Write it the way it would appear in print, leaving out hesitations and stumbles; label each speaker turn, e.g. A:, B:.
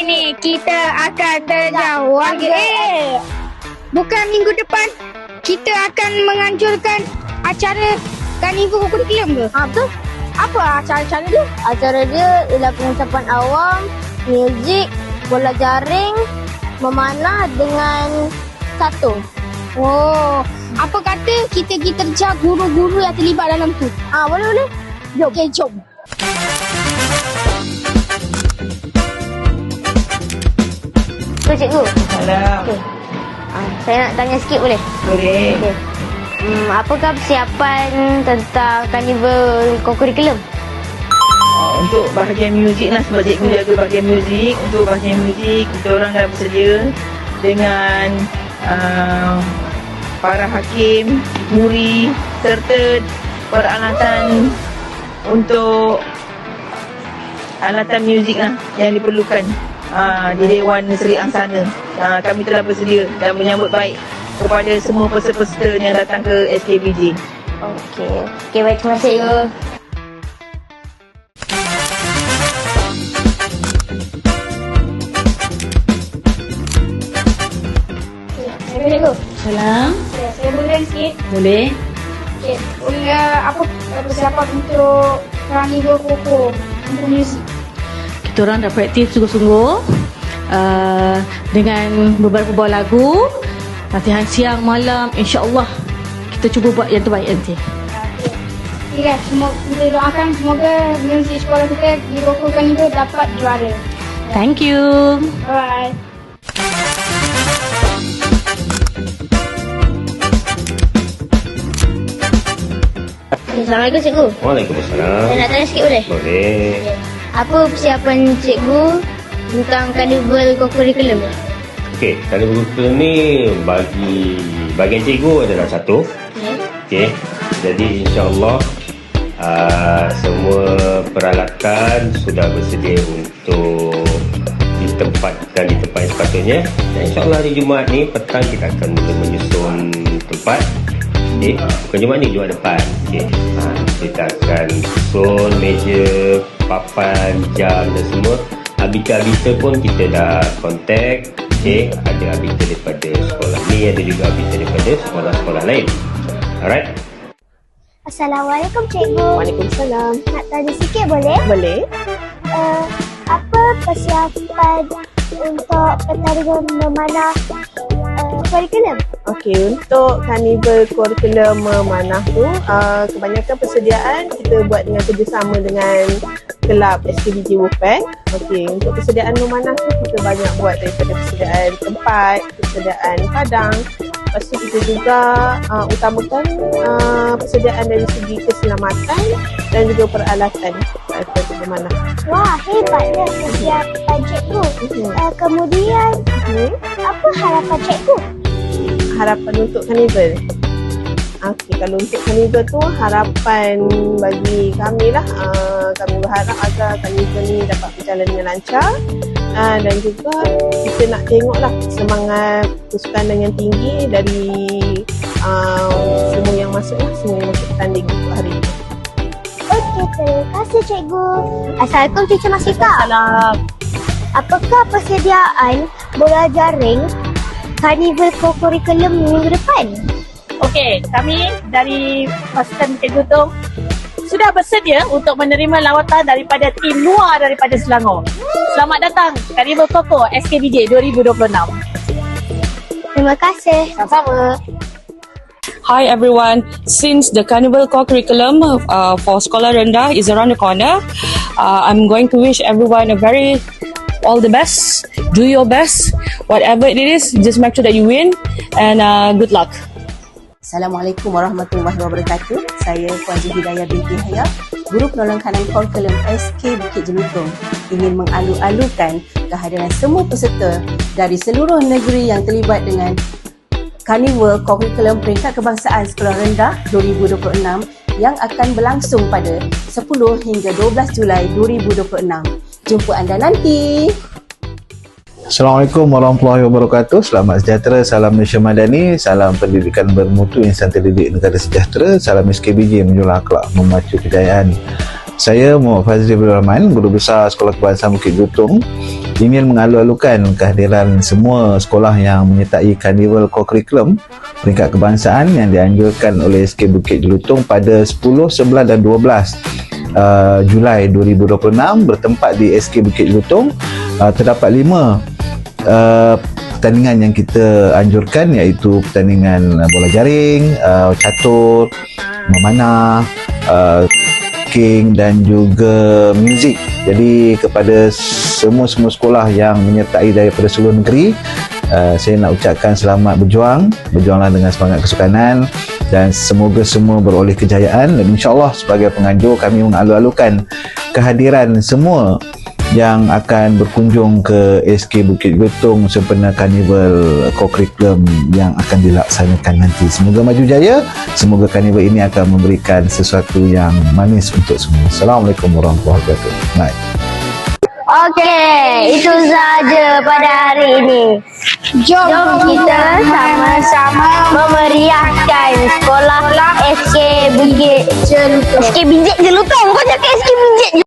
A: ini kita akan terjauh. Bukan minggu depan kita akan menganjurkan acara Karnival Kurikulum ke?
B: Betul.
A: Apa acara-acara dia?
B: Acara dia ialah pengucapan awam, muzik, bola jaring, memanah dengan satu.
A: Oh, apa kata kita terjar guru-guru yang terlibat dalam tu?
B: Boleh.
A: Jom. Okay, jom.
B: Cikgu.
C: Salam.
B: Okay. Saya nak tanya sikit boleh?
C: Boleh.
B: Okay. Apakah persiapan tentang Karnival Kurikulum?
C: Untuk bahagian muzik lah, sebab cikgu jaga bahagian muzik. Untuk bahagian muzik, kita orang dah bersedia dengan para hakim, juri serta peralatan untuk alatan muzik lah yang diperlukan di Dewan Seri Angsana. Kami telah bersedia dan menyambut baik kepada semua peserta-peserta yang datang ke SKBJ.
B: Okey, baik, terima kasih cikgu.
A: Cikgu.
D: Salam.
A: Saya boleh sikit.
D: Boleh.
A: Okay. Apa persiapan untuk Karnival Koko untuk muzik?
D: Kita orang dah praktis sungguh-sungguh dengan beberapa buah lagu, latihan siang malam. InsyaAllah kita cuba buat yang terbaik nanti.
A: Okay, kita doakan semoga muzik sekolah kita di Koko Karnival dapat juara.
D: Thank you.
A: Bye.
B: Assalamualaikum cikgu.
E: Waalaikumsalam.
B: Saya nak tanya sikit boleh?
E: Boleh.
B: Apa persiapan cikgu tentang Karnival Kurikulum?
E: Okey, kalau begitu ni bagi bagian cikgu adalah satu. Okey. Jadi insya-Allah semua peralatan sudah bersedia untuk ditempatkan di tempat yang sepatutnya. Dan insya-Allah hari Jumaat ni petang kita akan mula menyusun tempat. Okey, bukan Jumaat ni, Jumaat depan. Okey. Kita akan susun meja, papan, jam dan semua. Arbiter-arbiter pun kita dah kontak. Okey, ada arbiter daripada sekolah ni, ada juga arbiter daripada sekolah-sekolah lain. Alright.
F: Assalamualaikum cikgu.
C: Waalaikumsalam.
F: Nak tanya sikit boleh?
C: Boleh.
F: Apa persiapan untuk pertandingan memanah kurikulum?
G: Okey, untuk Karnival Kurikulum Memanah tu, kebanyakan persediaan kita buat dengan kerjasama dengan kelab SKBJ Wolfpack. Okey, untuk persediaan memanah tu kita banyak buat daripada persediaan tempat, persediaan padang. Lepas tu kita juga utamakan persediaan dari segi keselamatan dan juga peralatan untuk memanah.
F: Wah, hebatnya persiapan cikgu. Kemudian, apa harapan cikgu?
G: Harapan untuk Karnival. Okey, kalau untuk Karnival tu harapan bagi kami lah, kami berharap agar Karnival ni dapat berjalan dengan lancar, dan juga kita nak tengok lah semangat kesukanan yang tinggi dari semua yang masuk lah, semua yang masuk tanding untuk hari ini.
F: Okey, terima kasih cikgu. Assalamualaikum Cikgu Masika.
G: Salam.
F: Apakah persediaan bola jaring Karnival Kurikulum minggu depan?
H: Okey, kami dari pasukan Cikgu Tung sudah bersedia untuk menerima lawatan daripada tim luar daripada Selangor. Selamat datang Karnival Koko SKBJ 2026.
F: Terima kasih.
H: Sama-sama.
I: Hi everyone, since the Carnival Core Curriculum for Sekolah Rendah is around the corner, I'm going to wish everyone all the best. Do your best, whatever it is, just make sure that you win, and good luck.
J: Assalamualaikum warahmatullahi wabarakatuh. Saya Puan Hidayah binti Haya, Guru Penolong Kanan Kurikulum SK Bukit Jelutong, ingin mengalu-alukan kehadiran semua peserta dari seluruh negeri yang terlibat dengan Karnival Kurikulum Peringkat Kebangsaan Sekolah Rendah 2026 yang akan berlangsung pada 10 hingga 12 Julai 2026. Jumpa anda nanti.
K: Assalamualaikum warahmatullahi wabarakatuh. Selamat sejahtera, salam Malaysia Madani, salam pendidikan bermutu, insan terdidik negara sejahtera, salam SKBJ menjulang akhlak memacu kejayaan. Saya Muhammad Fazli Abdul Rahman, Guru Besar Sekolah Kebangsaan Bukit Jelutong, ingin mengalu-alukan kehadiran semua sekolah yang menyertai Carnival Co-Curriculum peringkat kebangsaan yang dianjurkan oleh SK Bukit Jelutong pada 10, 11 dan 12 Julai 2026 bertempat di SK Bukit Jelutong. Terdapat 5 pertandingan yang kita anjurkan, iaitu pertandingan bola jaring, catur, memanah, king dan juga muzik. Jadi kepada semua sekolah yang menyertai daripada seluruh negeri, saya nak ucapkan selamat berjuanglah dengan semangat kesukanan dan semoga semua beroleh kejayaan. Dan insyaAllah sebagai penganjur kami mengalu-alukan kehadiran semua yang akan berkunjung ke SK Bukit Jelutong sempena Carnival Co-Curriculum yang akan dilaksanakan nanti. Semoga maju jaya, semoga Carnival ini akan memberikan sesuatu yang manis untuk semua. Assalamualaikum warahmatullahi wabarakatuh. Bye.
B: Okey, itu sahaja pada hari ini. Jom kita sama-sama memeriahkan sekolah SK Bukit Jelutong. SK Bukit Jelutong, kau cakap SK Bukit Jelutong.